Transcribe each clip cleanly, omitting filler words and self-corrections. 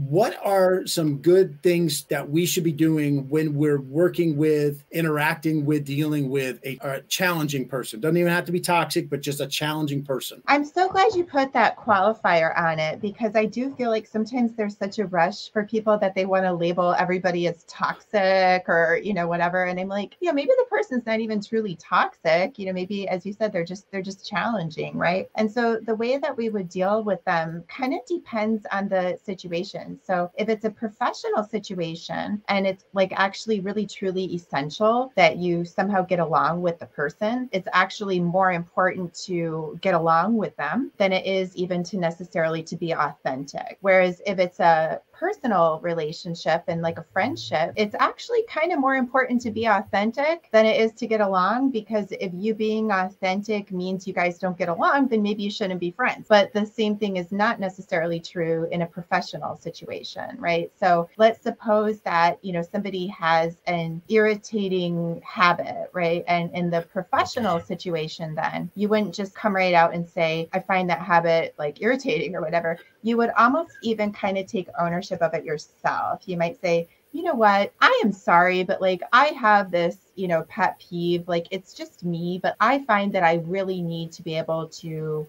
what are some good things that we should be doing when we're working with, interacting with, dealing with a challenging person? Doesn't even have to be toxic, but just a challenging person. I'm so glad you put that qualifier on it, because I do feel like sometimes there's such a rush for people that they want to label everybody as toxic or, whatever. And I'm like, maybe the person's not even truly toxic. Maybe, as you said, they're just challenging, right? And so the way that we would deal with them kind of depends on the situation. So if it's a professional situation and it's like actually really truly essential that you somehow get along with the person, it's actually more important to get along with them than it is even to necessarily to be authentic. Whereas if it's a personal relationship and like a friendship, it's actually kind of more important to be authentic than it is to get along, because if you being authentic means you guys don't get along, then maybe you shouldn't be friends. But the same thing is not necessarily true in a professional situation, right? So let's suppose that, somebody has an irritating habit, right? And in the professional situation, then you wouldn't just come right out and say, I find that habit like irritating or whatever. You would almost even kind of take ownership of it yourself. You might say, you know what, I am sorry, but like I have this, pet peeve, like it's just me, but I find that I really need to be able to,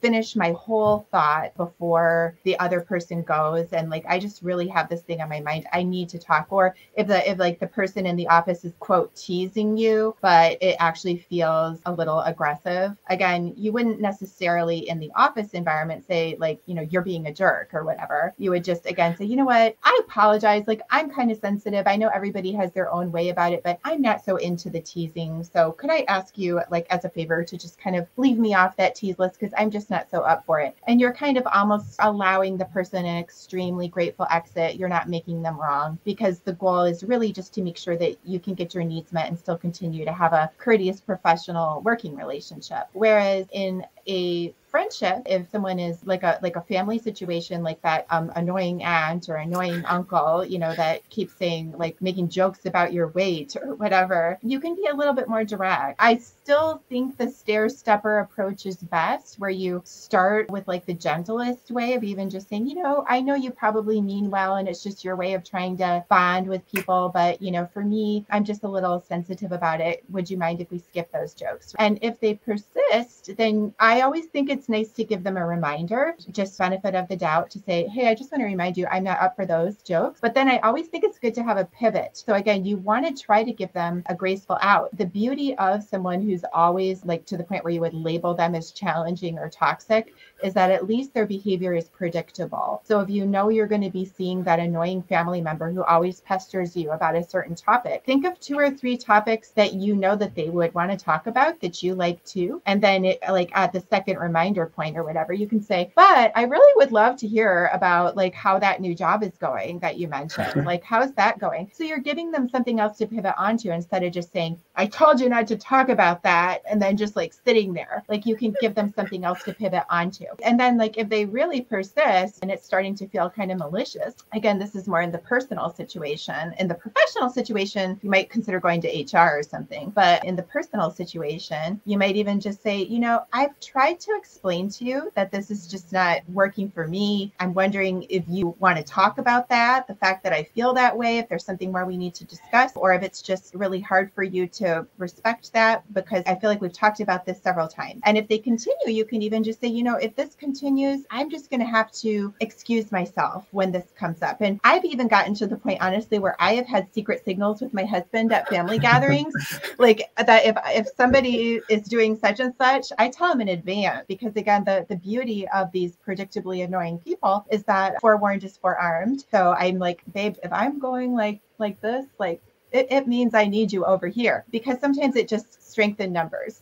finish my whole thought before the other person goes. And like, I just really have this thing on my mind. I need to talk. Or if like the person in the office is quote teasing you, but it actually feels a little aggressive. Again, you wouldn't necessarily in the office environment say like, you're being a jerk or whatever. You would just again say, you know what, I apologize. Like I'm kind of sensitive. I know everybody has their own way about it, but I'm not so into the teasing. So could I ask you like as a favor to just kind of leave me off that tease list, because I'm just not so up for it. And you're kind of almost allowing the person an extremely grateful exit. You're not making them wrong, because the goal is really just to make sure that you can get your needs met and still continue to have a courteous professional working relationship. Whereas in a friendship, if someone is like a family situation, like that annoying aunt or annoying uncle, that keeps saying like making jokes about your weight or whatever, you can be a little bit more direct. I still think the stair stepper approach is best, where you start with like the gentlest way of even just saying, I know you probably mean well and it's just your way of trying to bond with people, but for me, I'm just a little sensitive about it. Would you mind if we skip those jokes? And if they persist, then I always think it's nice to give them a reminder, just benefit of the doubt, to say, hey, I just want to remind you, I'm not up for those jokes. But then I always think it's good to have a pivot. So again, you want to try to give them a graceful out. The beauty of someone who's always like to the point where you would label them as challenging or toxic is that at least their behavior is predictable. So if you're going to be seeing that annoying family member who always pesters you about a certain topic, think of 2 or 3 topics that that they would want to talk about that you like too. And then like at the second reminder point or whatever, you can say, but I really would love to hear about like how that new job is going that you mentioned. Like, how's that going? So you're giving them something else to pivot onto instead of just saying, I told you not to talk about that. And then just like sitting there, like you can give them something else to pivot onto. And then like, if they really persist and it's starting to feel kind of malicious, again, this is more in the personal situation. In the professional situation, you might consider going to HR or something, but in the personal situation, you might even just say, I've tried to explain to you that this is just not working for me. I'm wondering if you want to talk about that, the fact that I feel that way, if there's something more we need to discuss, or if it's just really hard for you to respect that, because I feel like we've talked about this several times. And if they continue, you can even just say, if this continues, I'm just going to have to excuse myself when this comes up. And I've even gotten to the point, honestly, where I have had secret signals with my husband at family gatherings, like that if somebody is doing such and such, I tell them in advance, because again, the beauty of these predictably annoying people is that forewarned is forearmed. So I'm like, babe, if I'm going like this, like it means I need you over here, because sometimes it just strengthens numbers.